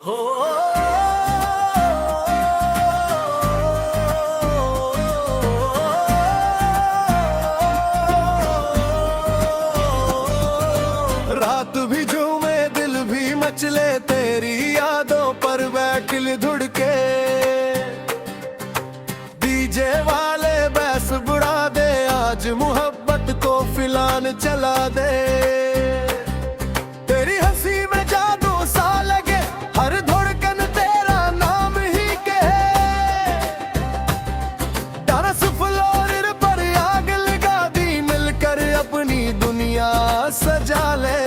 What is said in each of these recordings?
हो रात भी झूमे दिल भी मचले तेरी यादों पर बैठिल धुड़के डीजे वाले बैस बुढ़ा दे आज मोहब्बत को फिलान चला दे तेरी हंसी में जादू सा लगे हर धड़कन तेरा नाम ही कहे तरस फ्लोर पर आग लगा दी मिलकर अपनी दुनिया सजा ले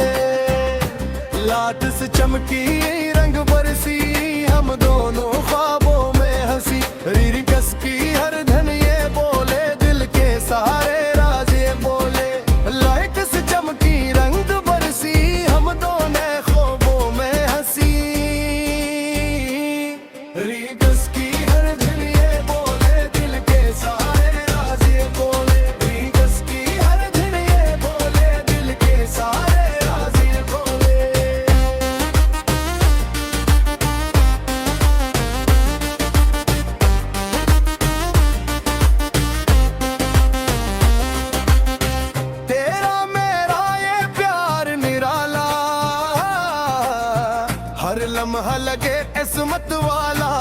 लाट से चमकी रंग बरसी हम दोनों ख्वाबों में हंसी रीरी कस की हर धन ये बोले दिल के सहारे राज ये बोले लाइट से चमकी रंग बरसी हम दोनों ख्वाबों में हंसी रीरी कस की हर धन ये बोले दिल के सहारे राज ये बोले रीरी कस की हर धन ये बोले दिल के सहारे राज ये बोले तेरा मेरा ये प्यार निराला हर लम्हा लगे किस्मत वाला